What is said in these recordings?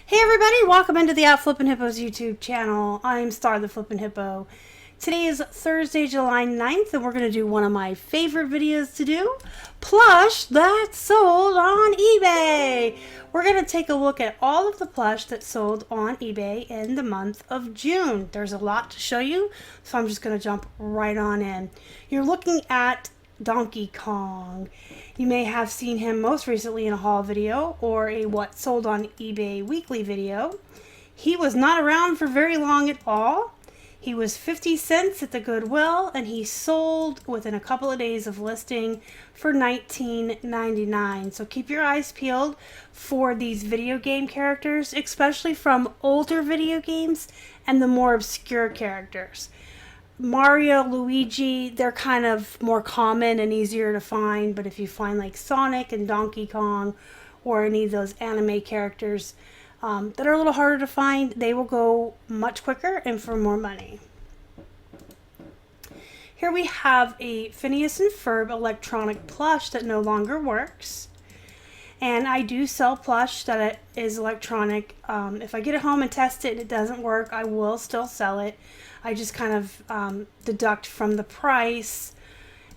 Hey everybody, welcome into the Flippin' Hippos YouTube channel. I'm Star the Flippin' Hippo. Today is Thursday, July 9th, and we're going to do one of my favorite videos to do, plush that's sold on eBay. We're going to take a look at all of the plush that sold on eBay in the month of June. There's a lot to show you, so I'm just going to jump right on in. You're looking at Donkey Kong. You may have seen him most recently in a haul video or a what sold on eBay weekly video. He was not around for very long at all. He was 50 cents at the Goodwill, and he sold within a couple of days of listing for $19.99. So keep your eyes peeled for these video game characters, especially from older video games and the more obscure characters. Mario, Luigi, they're kind of more common and easier to find, but if you find like Sonic and Donkey Kong or any of those anime characters that are a little harder to find, they will go much quicker and for more money. Here we have a Phineas and Ferb electronic plush that no longer works. And I do sell plush that is electronic. If I get it home and test it and it doesn't work, I will still sell it. I just kind of deduct from the price,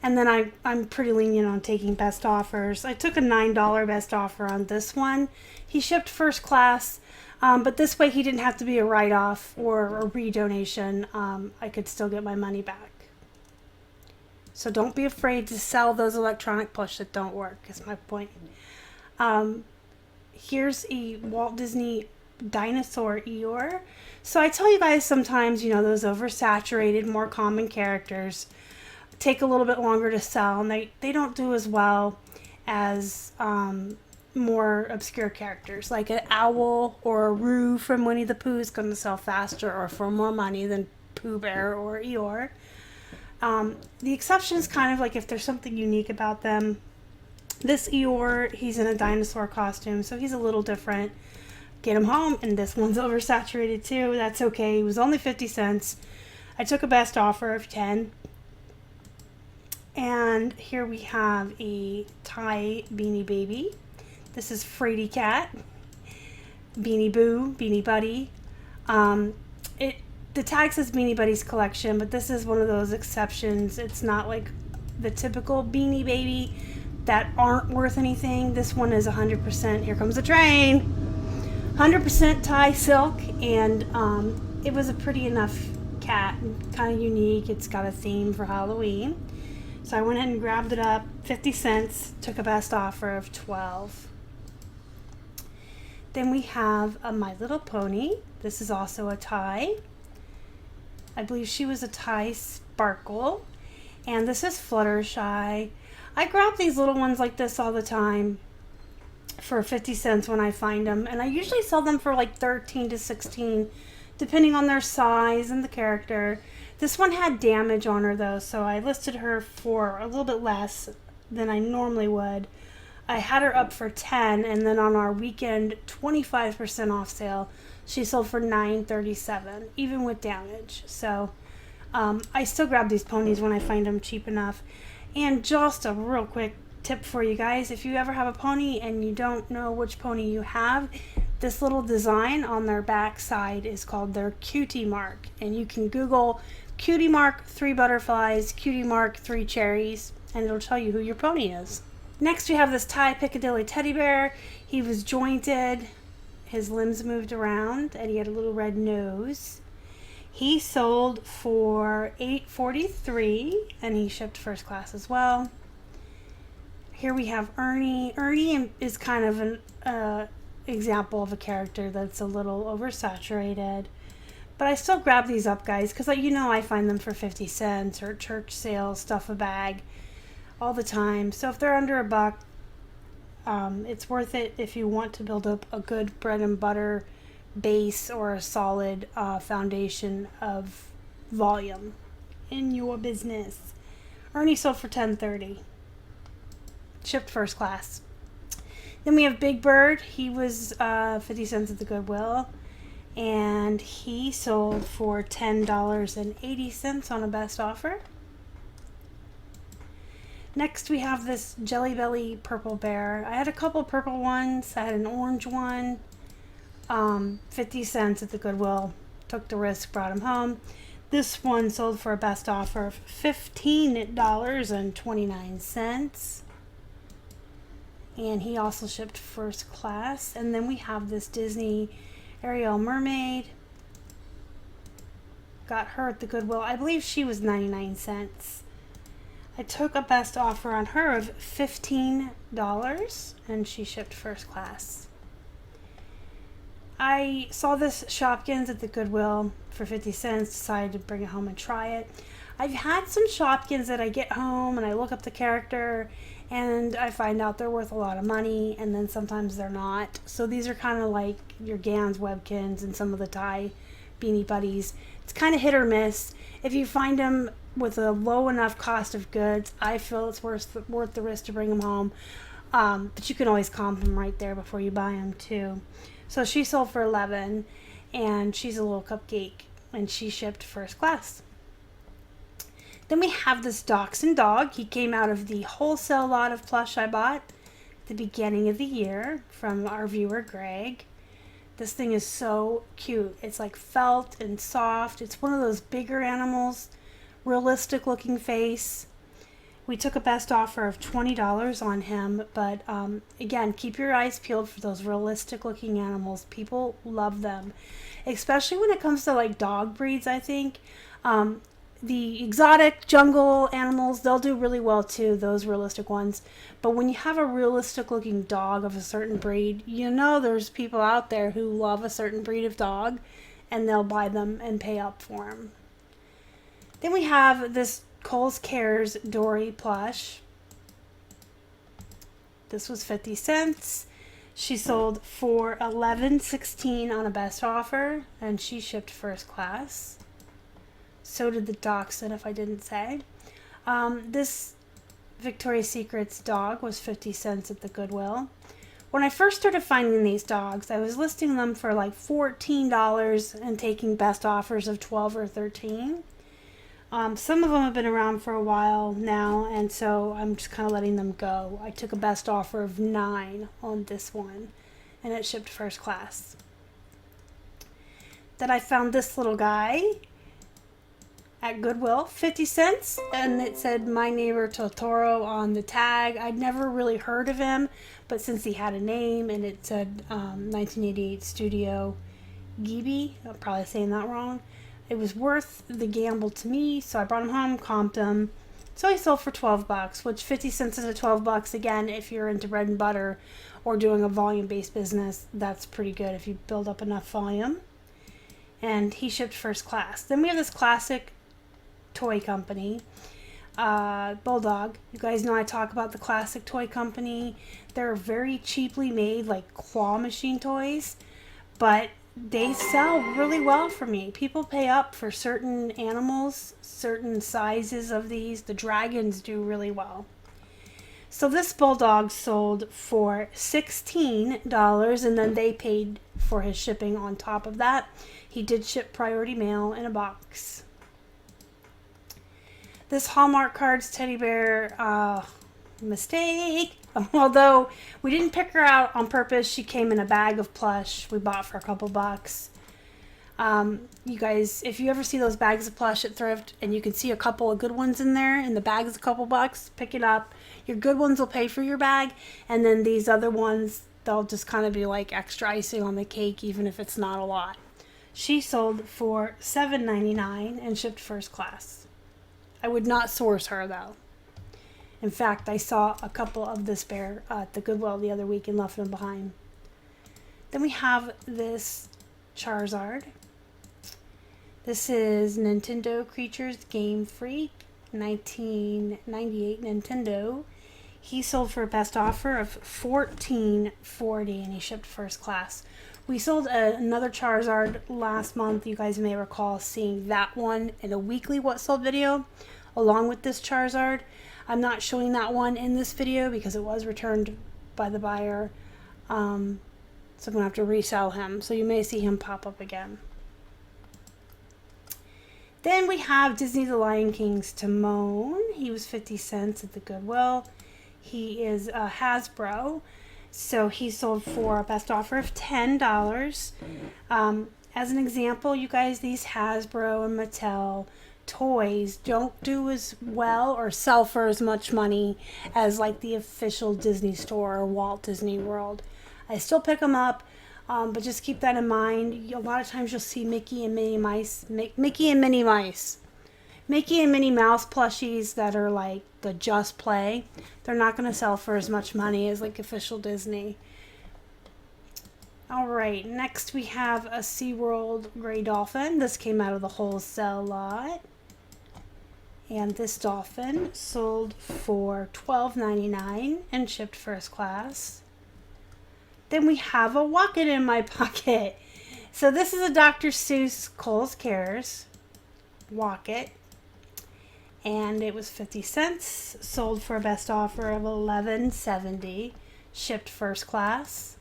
and then I'm pretty lenient on taking best offers. I took a $9 best offer on this one. He shipped first class, but this way he didn't have to be a write-off or a redonation. I could still get my money back. So don't be afraid to sell those electronic plush that don't work, is my point. Here's a Walt Disney Dinosaur Eeyore. So I tell you guys sometimes, you know, those oversaturated, more common characters take a little bit longer to sell, and they don't do as well as more obscure characters. Like an owl or a Roo from Winnie the Pooh is going to sell faster or for more money than Pooh Bear or Eeyore. The exception is kind of like if there's something unique about them. This Eeyore, he's in a dinosaur costume, so he's a little different. Get him home, and this one's oversaturated too. That's okay. It was only 50 cents. I took a best offer of 10. And here we have a Thai Beanie Baby. This is Fraidy Cat, Beanie Boo, Beanie Buddy. The tag says Beanie Buddy's collection, but this is one of those exceptions. It's not like the typical Beanie Baby that aren't worth anything. This one is 100%. Here comes the train. 100% Thai silk, and it was a pretty enough cat, kind of unique. It's got a theme for Halloween, so I went ahead and grabbed it up. 50 cents. Took a best offer of 12. Then we have a My Little Pony. This is also a Thai. I believe she was a Thai Sparkle, and this is Fluttershy. I grab these little ones like this all the time for 50 cents when I find them, and I usually sell them for like 13 to 16 depending on their size and the character. This one had damage on her though, so I listed her for a little bit less than I normally would. I had her up for 10, and then on our weekend 25% off sale she sold for $9.37 even with damage. So I still grab these ponies when I find them cheap enough. And just a real quick tip for you guys, if you ever have a pony and you don't know which pony you have, this little design on their back side is called their cutie mark, and you can Google cutie mark 3 butterflies, cutie mark 3 cherries, and it'll tell you who your pony is. Next we have this Thai Piccadilly teddy bear. He was jointed, his limbs moved around, and he had a little red nose. He sold for $8.43, and he shipped first class as well. Here we have Ernie. Ernie is kind of an example of a character that's a little oversaturated. But I still grab these up, guys, because you know I find them for 50 cents or church sales, stuff a bag, all the time. So if they're under $1, it's worth it if you want to build up a good bread and butter base or a solid foundation of volume in your business. Ernie sold for $10.30. Shipped first class. Then we have Big Bird. He was 50 cents at the Goodwill, and he sold for $10.80 on a best offer. Next we have this Jelly Belly purple bear. I had a couple purple ones. I had an orange one. 50 cents at the Goodwill. Took the risk, brought him home. This one sold for a best offer of $15.29. And he also shipped first class. And then we have this Disney Ariel Mermaid. Got her at the Goodwill. I believe she was 99 cents. I took a best offer on her of $15 and she shipped first class. I saw this Shopkins at the Goodwill for 50 cents, decided to bring it home and try it. I've had some Shopkins that I get home and I look up the character and I find out they're worth a lot of money, and then sometimes they're not. So these are kind of like your Gans Webkins and some of the Thai Beanie Buddies. It's kind of hit or miss. If you find them with a low enough cost of goods, I feel it's worth the risk to bring them home. But you can always comp them right there before you buy them too. So she sold for $11, and she's a little cupcake, and she shipped first class. Then we have this Dachshund Dog. He came out of the wholesale lot of plush I bought at the beginning of the year from our viewer Greg. This thing is so cute. It's like felt and soft. It's one of those bigger animals, realistic looking face. We took a best offer of $20 on him, but again, keep your eyes peeled for those realistic looking animals. People love them, especially when it comes to like dog breeds. I think the exotic jungle animals, they'll do really well too, those realistic ones. But when you have a realistic looking dog of a certain breed, you know there's people out there who love a certain breed of dog and they'll buy them and pay up for them. Then we have this Kohl's Cares Dory plush. This was 50 cents. She sold for $11.16 on a best offer, and she shipped first class. So did the Dachshund, if I didn't say. This Victoria's Secret's dog was 50 cents at the Goodwill. When I first started finding these dogs, I was listing them for like $14 and taking best offers of $12 or $13. Some of them have been around for a while now, and so I'm just kind of letting them go. I took a best offer of $9 on this one, and it shipped first class. Then I found this little guy at Goodwill, 50 cents, and it said My Neighbor Totoro on the tag. I'd never really heard of him, but since he had a name and it said 1988 Studio Ghibli, I'm probably saying that wrong, it was worth the gamble to me, so I brought him home, comped him. So he sold for $12, which 50 cents is a $12. Again, if you're into bread and butter or doing a volume-based business, that's pretty good if you build up enough volume. And he shipped first class. Then we have this classic toy company, Bulldog. You guys know I talk about the classic toy company. They're very cheaply made, like claw machine toys, but they sell really well for me. People pay up for certain animals, certain sizes of these. The dragons do really well. So this Bulldog sold for $16, and then they paid for his shipping on top of that. He did ship priority mail in a box. This Hallmark Cards teddy bear, mistake. Although we didn't pick her out on purpose, she came in a bag of plush we bought for a couple bucks. You guys, if you ever see those bags of plush at thrift and you can see a couple of good ones in there and the bag is a couple bucks, pick it up. Your good ones will pay for your bag, and then these other ones, they'll just kind of be like extra icing on the cake, even if it's not a lot. She sold for $7.99 and shipped first class. I would not source her though. In fact, I saw a couple of this bear at the Goodwill the other week and left them behind. Then we have this Charizard. This is Nintendo Creatures Game Freak, 1998 Nintendo. He sold for a best offer of $14.40, and he shipped first class. We sold another Charizard last month. You guys may recall seeing that one in a weekly What Sold video, along with this Charizard. I'm not showing that one in this video because it was returned by the buyer. So I'm going to have to resell him. So you may see him pop up again. Then we have Disney The Lion King's Timon. He was 50 cents at the Goodwill. He is a Hasbro. So he sold for a best offer of $10. As an example, you guys, these Hasbro and Mattel toys don't do as well or sell for as much money as like the official Disney store or Walt Disney World. I still pick them up, but just keep that in mind. A lot of times you'll see Mickey and Minnie Mouse plushies that are like the Just Play. They're not going to sell for as much money as like official Disney. All right, next we have a SeaWorld Gray Dolphin. This came out of the Wholesale lot. And this dolphin sold for $12.99 and shipped first class. Then we have a Walk-It in my pocket. So this is a Dr. Seuss Kohl's Cares Walk-It. And it was 50 cents, sold for a best offer of $11.70, shipped first class.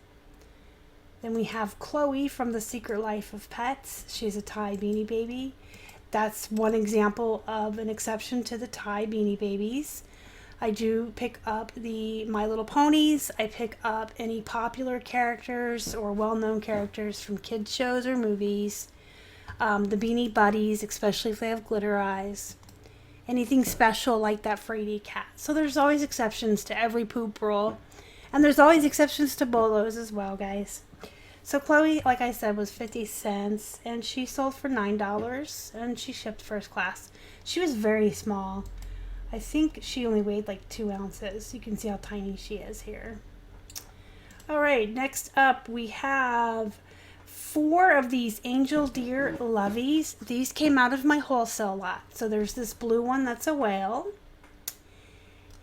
Then we have Chloe from The Secret Life of Pets. She's a Thai Beanie Baby. That's one example of an exception to the Thai Beanie Babies. I do pick up the My Little Ponies. I pick up any popular characters or well-known characters from kids shows or movies. The Beanie Buddies, especially if they have glitter eyes. Anything special like that Frady cat. So there's always exceptions to every poop rule. And there's always exceptions to bolos as well, guys. So Chloe, like I said, was 50 cents, and she sold for $9, and she shipped first class. She was very small. I think she only weighed like 2 ounces. You can see how tiny she is here. All right, next up we have 4 of these Angel Deer Loveys. These came out of my Wholesale lot. So there's this blue one that's a whale,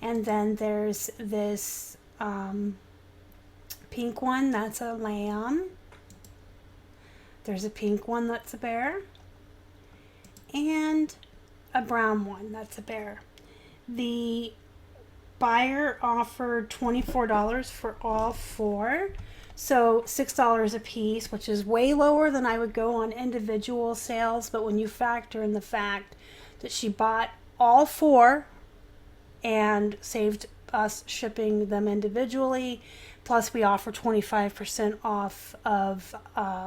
and then there's this pink one that's a lamb. There's a pink one that's a bear, and a brown one that's a bear. The buyer offered $24 for all 4, so $6 a piece, which is way lower than I would go on individual sales. But when you factor in the fact that she bought all 4 and saved us shipping them individually, plus we offer 25% off of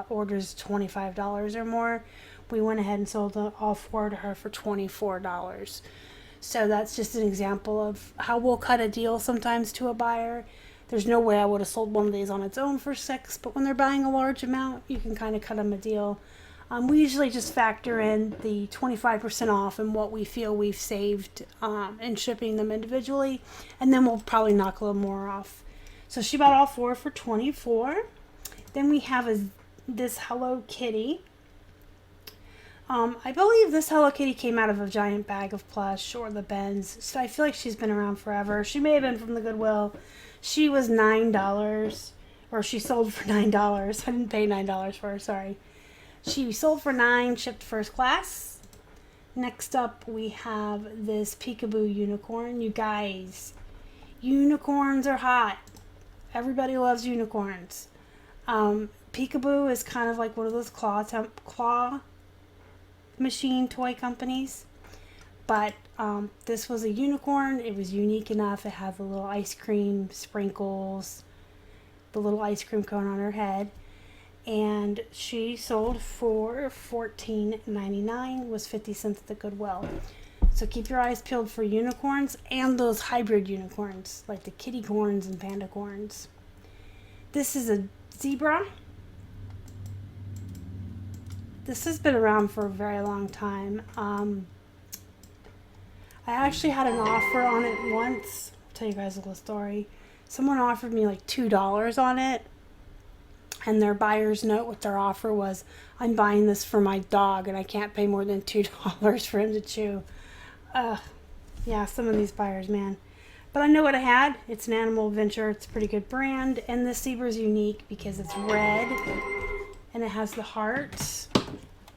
orders $25 or more, we went ahead and sold all 4 to her for $24. So that's just an example of how we'll cut a deal sometimes to a buyer. There's no way I would have sold one of these on its own for $6, but when they're buying a large amount, you can kind of cut them a deal. We usually just factor in the 25% off and what we feel we've saved in shipping them individually, and then we'll probably knock a little more off. So she bought all 4 for $24. Then we have this Hello Kitty. I believe this Hello Kitty came out of a giant bag of plush or the Benz. So I feel like she's been around forever. She may have been from the Goodwill. She was $9, or she sold for $9. I didn't pay $9 for her, sorry. She sold for $9, shipped first class. Next up, we have this Peekaboo Unicorn. You guys, unicorns are hot. Everybody loves unicorns. Peekaboo is kind of like one of those claw machine toy companies. But this was a unicorn. It was unique enough. It had the little ice cream sprinkles, the little ice cream cone on her head. And she sold for $14.99, was 50 cents at the Goodwill. So keep your eyes peeled for unicorns and those hybrid unicorns, like the kitty corns and panda corns. This is a zebra. This has been around for a very long time. I actually had an offer on it once. I'll tell you guys a little story. Someone offered me like $2 on it. And their buyer's note with their offer was, I'm buying this for my dog and I can't pay more than $2 for him to chew. Yeah, some of these buyers, man. But I know what I had. It's an Animal Adventure. It's a pretty good brand. And this zebra is unique because it's red and it has the hearts.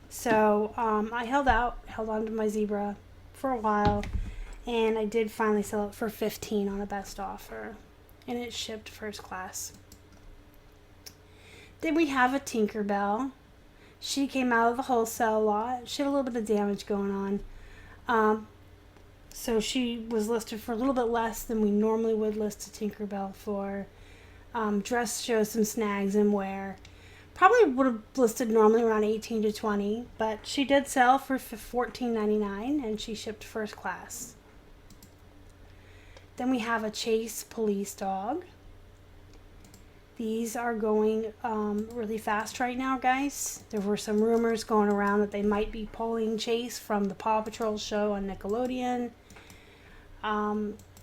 So I held on to my zebra for a while. And I did finally sell it for $15 on a best offer. And it shipped first class. Then we have a Tinkerbell. She came out of the Wholesale lot. She had a little bit of damage going on. So she was listed for a little bit less than we normally would list a Tinkerbell for. Dress shows some snags and wear. Probably would have listed normally around 18 to 20, but she did sell for $14.99 and she shipped first class. Then we have a Chase police dog. These are going really fast right now, guys. There were some rumors going around that they might be pulling Chase from the Paw Patrol show on Nickelodeon.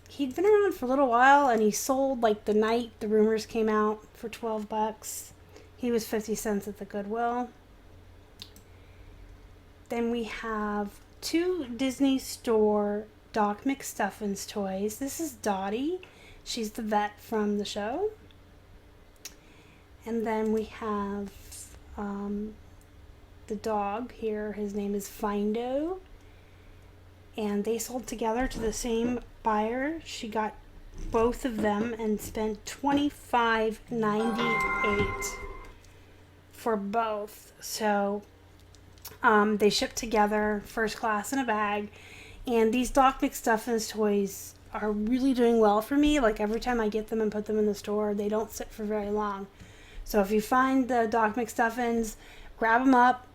He'd been around for a little while and he sold like the night the rumors came out for $12. He was 50 cents at the Goodwill. Then we have 2 Disney Store Doc McStuffins toys. This is Dottie. She's the vet from the show. And then we have the dog here. His name is Findo. And they sold together to the same buyer. She got both of them and spent $25.98 for both. So they shipped together, first class in a bag. And these Doc McStuffins toys are really doing well for me. Like every time I get them and put them in the store, they don't sit for very long. So if you find the Doc McStuffins, grab them up.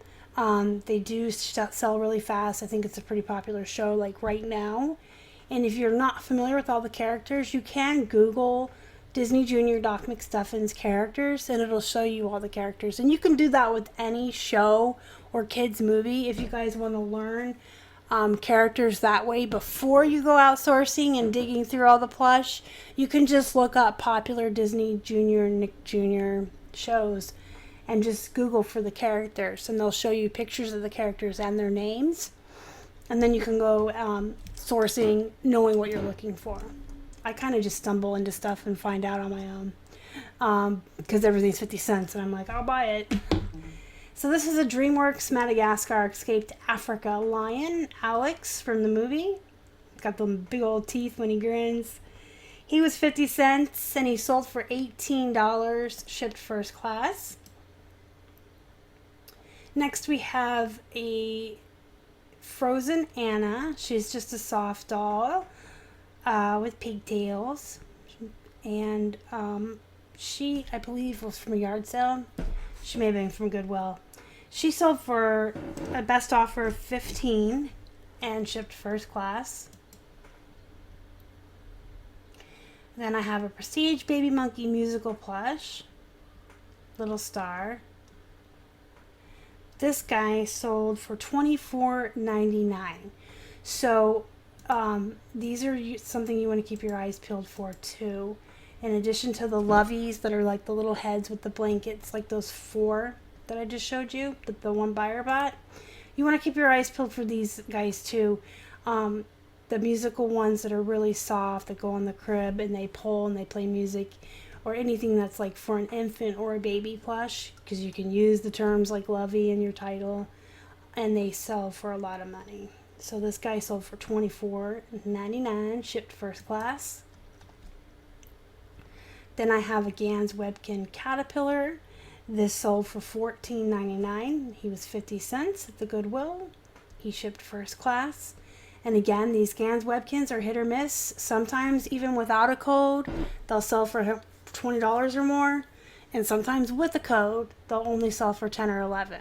They do sell really fast. I think it's a pretty popular show like right now. And if you're not familiar with all the characters, you can Google Disney Junior Doc McStuffins characters and it'll show you all the characters. And you can do that with any show or kids movie if you guys want to learn characters that way before you go outsourcing and digging through all the plush. You can just look up popular Disney Junior, Nick Jr. shows and just Google for the characters and they'll show you pictures of the characters and their names. And then you can go sourcing knowing what you're looking for. I kind of just stumble into stuff and find out on my own because everything's 50 cents and I'm like, I'll buy it. So this is a DreamWorks Madagascar Escaped Africa lion, Alex from the movie. Got the big old teeth when he grins. He was 50 cents and he sold for $18, shipped first class. Next we have a Frozen Anna. She's just a soft doll with pigtails. And she, I believe, was from a yard sale. She may have been from Goodwill. She sold for a best offer of $15 and shipped first class. Then I have a Prestige Baby Monkey musical plush. Little star. This guy sold for $24.99. So these are something you want to keep your eyes peeled for too. In addition to the loveys that are like the little heads with the blankets, like those 4 that I just showed you, that the one buyer bought. You want to keep your eyes peeled for these guys too. The musical ones that are really soft, that go on the crib and they pull and they play music, or anything that's like for an infant or a baby plush, because you can use the terms like lovey in your title, and they sell for a lot of money. So this guy sold for $24.99, shipped first class. Then I have a Gans Webkin Caterpillar. This sold for $14.99. He was 50 cents at the Goodwill. He shipped first class. And again, these Gans Webkins are hit or miss. Sometimes even without a code, they'll sell for $20 or more. And sometimes with a code, they'll only sell for $10 or $11.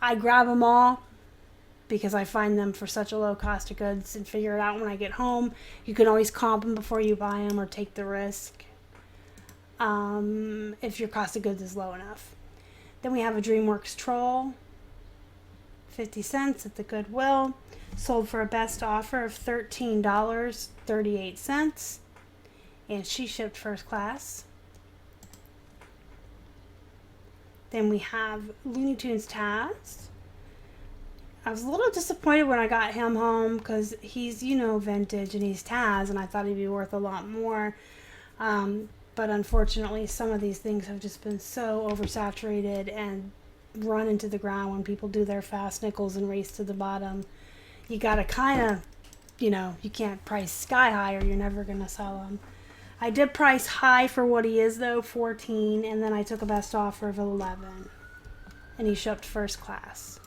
I grab them all because I find them for such a low cost of goods and figure it out when I get home. You can always comp them before you buy them or take the risk. If your cost of goods is low enough. Then we have a DreamWorks Troll, 50 cents at the Goodwill, sold for a best offer of $13.38, and she shipped first class. Then we have Looney Tunes Taz. I was a little disappointed when I got him home because he's, vintage and he's Taz, and I thought he'd be worth a lot more. But unfortunately, some of these things have just been so oversaturated and run into the ground when people do their fast nickels and race to the bottom. You got to kind of, you can't price sky high or you're never going to sell them. I did price high for what he is, though, 14, and then I took a best offer of 11. And he shipped first class.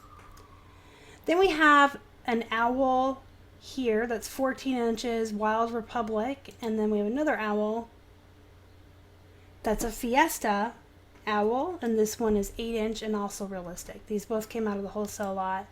Then we have an owl here that's 14 inches, Wild Republic, and then we have another owl That's a Fiesta owl, and this one is 8-inch and also realistic. These both came out of the wholesale lot.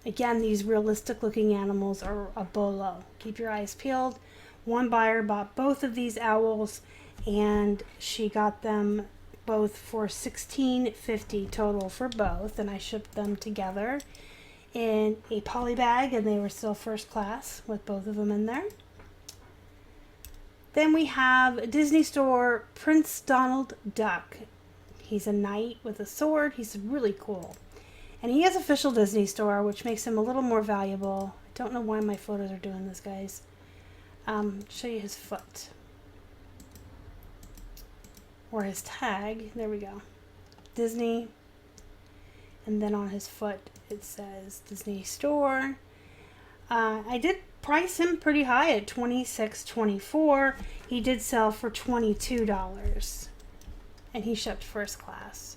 Again, these realistic looking animals are a bolo. Keep your eyes peeled. One buyer bought both of these owls, and she got them both for $16.50 total for both, and I shipped them together in a poly bag, and they were still first class with both of them in there. Then we have Disney Store Prince Donald Duck. He's a knight with a sword. He's really cool. And he has official Disney Store, which makes him a little more valuable. I don't know why my photos are doing this, guys. Show you his foot. Or his tag. There we go. Disney. And then on his foot it says Disney Store. I did price him pretty high at $26.24. He did sell for $22. And he shipped first class.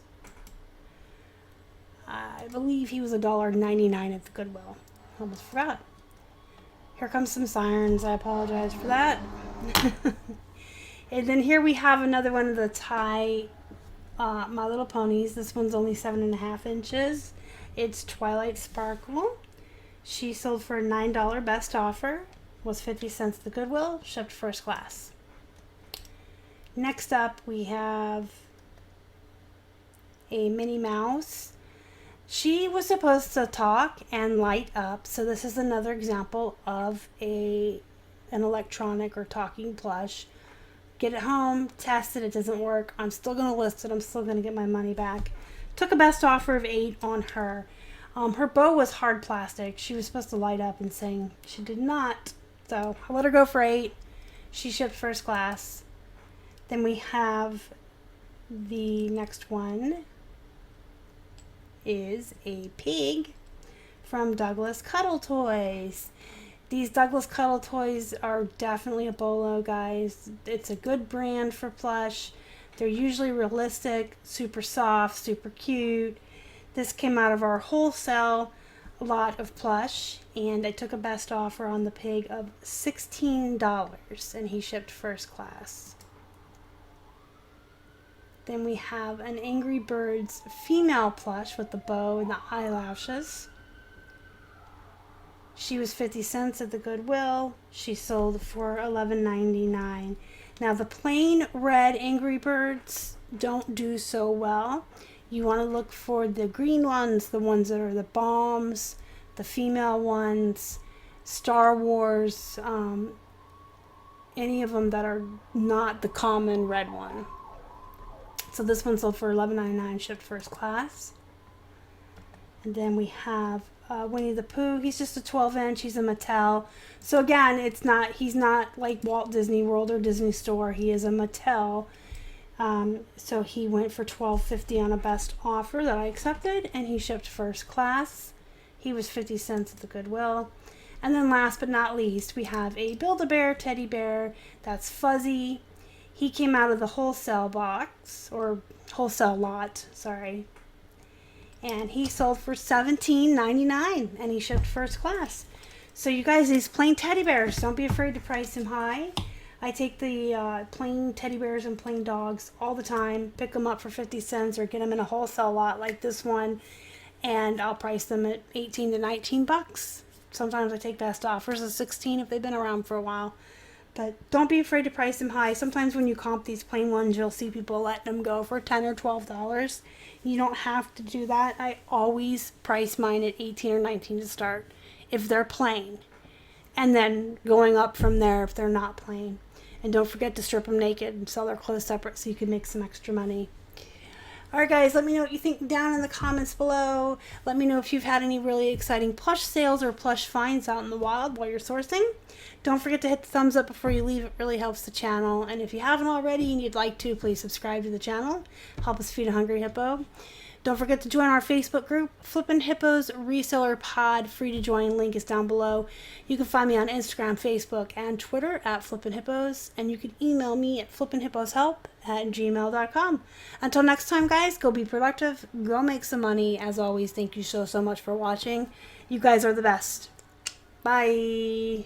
I believe he was $1.99 at the Goodwill. Almost forgot. Here comes some sirens. I apologize for that. And then here we have another one of the Thai My Little Ponies. This one's only 7.5 inches. It's Twilight Sparkle. She sold for a $9 best offer. Was 50 cents at the Goodwill. Shipped first class. Next up we have a Minnie Mouse. She was supposed to talk and light up, so this is another example of an electronic or talking plush. Get it home, test it, it doesn't work. I'm still going to list it. I'm still going to get my money back. Took a best offer of 8 on her. Her bow was hard plastic. She was supposed to light up and sing. She did not, so I let her go for 8. She shipped first class. Then we have the next one is a pig from Douglas Cuddle Toys. These Douglas Cuddle Toys are definitely a bolo, guys. It's a good brand for plush. They're usually realistic, super soft, super cute. This came out of our wholesale lot of plush, and I took a best offer on the pig of $16, and he shipped first class. Then we have an Angry Birds female plush with the bow and the eyelashes. She was 50 cents at the Goodwill. She sold for $11.99. Now the plain red Angry Birds don't do so well. You want to look for the green ones, the ones that are the bombs, the female ones, Star Wars, any of them that are not the common red one. So this one sold for $11.99, shipped first class. And then we have Winnie the Pooh. He's just a 12-inch. He's a Mattel. So again, he's not like Walt Disney World or Disney Store. He is a Mattel. So he went for $12.50 on a best offer that I accepted, and he shipped first class. He was 50 cents at the Goodwill. And then last but not least, we have a Build-A-Bear teddy bear that's fuzzy. He came out of the wholesale box, or wholesale lot, sorry. And he sold for $17.99, and he shipped first class. So you guys, these plain teddy bears, don't be afraid to price them high. I take the plain teddy bears and plain dogs all the time, pick them up for 50 cents or get them in a wholesale lot like this one, and I'll price them at 18 to 19 bucks. Sometimes I take best offers of 16 if they've been around for a while. But don't be afraid to price them high. Sometimes when you comp these plain ones, you'll see people letting them go for $10 or $12. You don't have to do that. I always price mine at 18 or 19 to start if they're plain. And then going up from there if they're not plain. And don't forget to strip them naked and sell their clothes separate so you can make some extra money. Alright guys, let me know what you think down in the comments below. Let me know if you've had any really exciting plush sales or plush finds out in the wild while you're sourcing. Don't forget to hit the thumbs up before you leave. It really helps the channel. And if you haven't already and you'd like to, please subscribe to the channel. Help us feed a hungry hippo. Don't forget to join our Facebook group, Flippin' Hippos Reseller Pod. Free to join. Link is down below. You can find me on Instagram, Facebook, and Twitter at Flippin' Hippos. And you can email me at flippinhipposhelp@gmail.com. Until next time, guys, go be productive. Go make some money. As always, thank you so much for watching. You guys are the best. Bye.